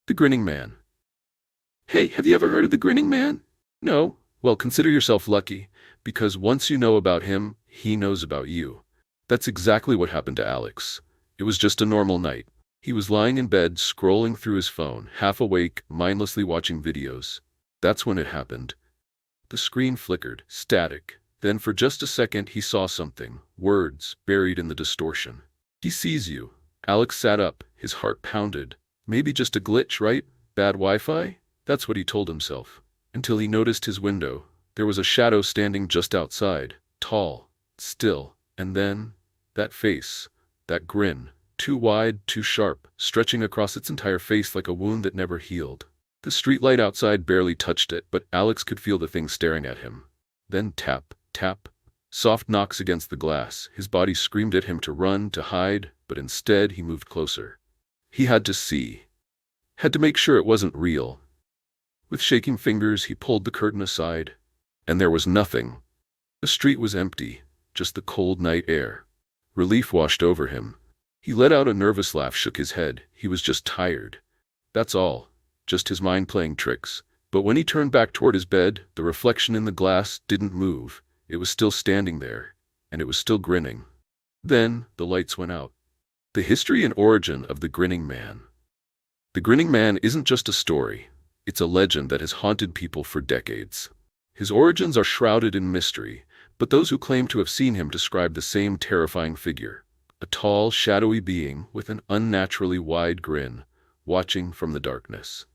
The Grinning Man. Hey, have you ever heard of the Grinning Man? No? Well, consider yourself lucky, because once you know about him, he knows about you. That's exactly what happened to Alex. It was just a normal night. He was lying in bed, scrolling through his phone, half awake, mindlessly watching videos. That's when it happened. The screen flickered, static. Then for just a second he saw something, words buried in the distortion. He sees you. Alex sat up, his heart pounded. Maybe just a glitch, right? Bad Wi-Fi? That's what he told himself. Until he noticed his window. There was a shadow standing just outside, tall, still, and then, that face, that grin, too wide, too sharp, stretching across its entire face like a wound that never healed. The streetlight outside barely touched it, but Alex could feel the thing staring at him. Then tap, tap, soft knocks against the glass. His body screamed at him to run, to hide, but instead he moved closer. He had to see. Had to make sure it wasn't real. With shaking fingers, he pulled the curtain aside. And there was nothing. The street was empty, just the cold night air. Relief washed over him. He let out a nervous laugh, shook his head. He was just tired. That's all. Just his mind playing tricks. But when he turned back toward his bed, the reflection in the glass didn't move. It was still standing there, and it was still grinning. Then the lights went out. The history and origin of the Grinning Man. The Grinning Man isn't just a story. It's a legend that has haunted people for decades. His origins are shrouded in mystery, but those who claim to have seen him describe the same terrifying figure. A tall, shadowy being with an unnaturally wide grin, watching from the darkness.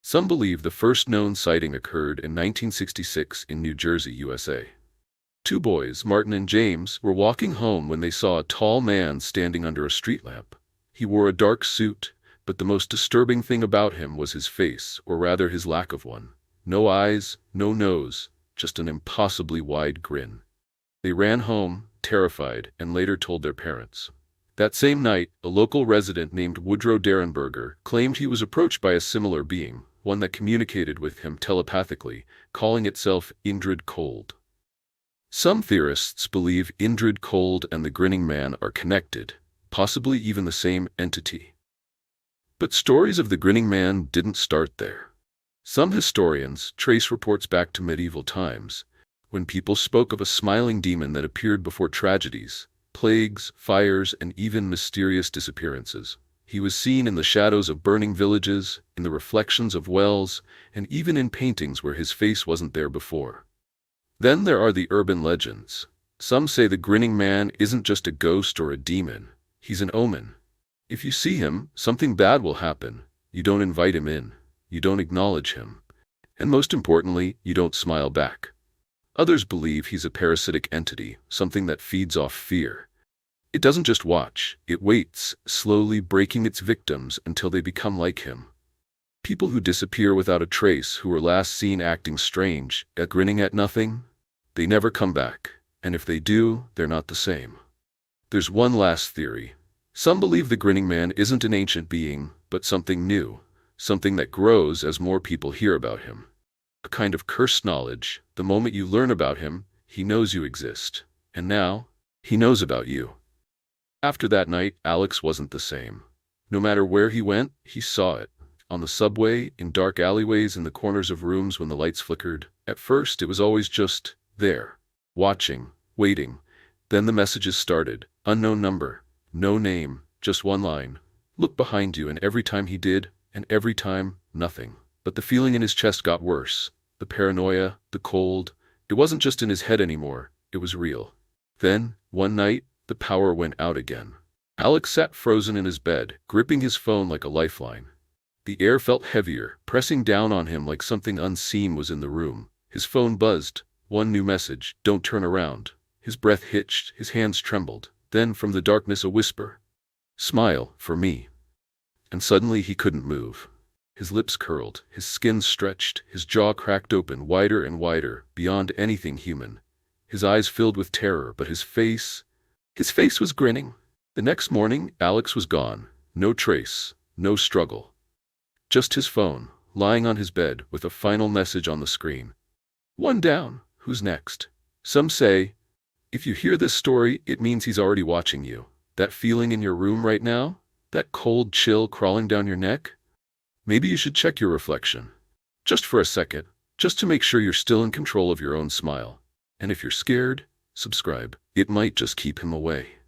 Some believe the first known sighting occurred in 1966 in New Jersey, USA. Two boys, Martin and James, were walking home when they saw a tall man standing under a street lamp. He wore a dark suit, but the most disturbing thing about him was his face, or rather his lack of one. No eyes, no nose, just an impossibly wide grin. They ran home, terrified, and later told their parents. That same night, a local resident named Woodrow Derenberger claimed he was approached by a similar being, one that communicated with him telepathically, calling itself Indrid Cold. Some theorists believe Indrid Cold and the Grinning Man are connected, possibly even the same entity. But stories of the Grinning Man didn't start there. Some historians trace reports back to medieval times, when people spoke of a smiling demon that appeared before tragedies, plagues, fires, and even mysterious disappearances. He was seen in the shadows of burning villages, in the reflections of wells, and even in paintings where his face wasn't there before. Then there are the urban legends. Some say the Grinning Man isn't just a ghost or a demon. He's an omen. If you see him, something bad will happen. You don't invite him in. You don't acknowledge him. And most importantly, you don't smile back. Others believe he's a parasitic entity, something that feeds off fear. It doesn't just watch, it waits, slowly breaking its victims until they become like him. People who disappear without a trace, who were last seen acting strange, grinning at nothing, they never come back. And if they do, they're not the same. There's one last theory. Some believe the Grinning Man isn't an ancient being, but something new. Something that grows as more people hear about him. A kind of cursed knowledge. The moment you learn about him, he knows you exist. And now, he knows about you. After that night, Alex wasn't the same. No matter where he went, he saw it. On the subway, in dark alleyways, in the corners of rooms when the lights flickered. At first, it was always just there, watching, waiting. Then the messages started. Unknown number, no name, just one line. Look behind you, and every time he did, and every time, nothing. But the feeling in his chest got worse. The paranoia, the cold. It wasn't just in his head anymore. It was real. Then, one night, the power went out again. Alex sat frozen in his bed, gripping his phone like a lifeline. The air felt heavier, pressing down on him like something unseen was in the room. His phone buzzed. One new message, don't turn around. His breath hitched, his hands trembled. Then from the darkness a whisper. Smile, for me. And suddenly he couldn't move. His lips curled, his skin stretched, his jaw cracked open wider and wider, beyond anything human. His eyes filled with terror, but his face was grinning. The next morning, Alex was gone. No trace, no struggle. Just his phone, lying on his bed with a final message on the screen. One down, who's next? Some say, if you hear this story, it means he's already watching you. That feeling in your room right now? That cold chill crawling down your neck? Maybe you should check your reflection. Just for a second, just to make sure you're still in control of your own smile. And if you're scared, subscribe. It might just keep him away.